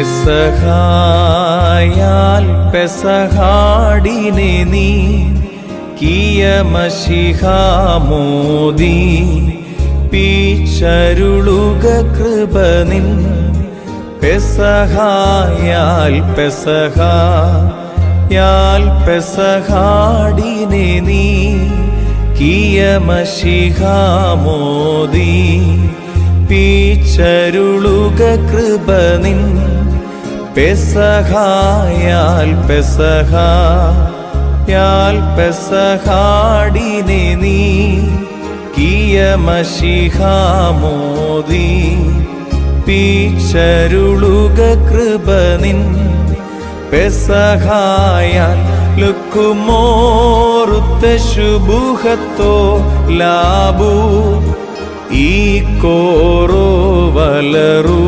പെസഹായാൽ പെസഹാടിനെ നീ കിയമശിഹാമോദി പീച്ചരുളുക കൃപ നിൻ പെസഹായാൽ പെസഹാടിനെ നീ കിയമശിഹാമോദി പീച്ചരുളുക കൃപ നിൻ പെസഹായാൽ പെസഹാടിനെ നീ കിയമശിഹാമോദി പീച്ചരുളുക കൃപ നിൻ പെസഹായാൽ ലുക്കുമോറുത്തശുബുഹത്തോ ലാബു ഈ കോറോ വലറു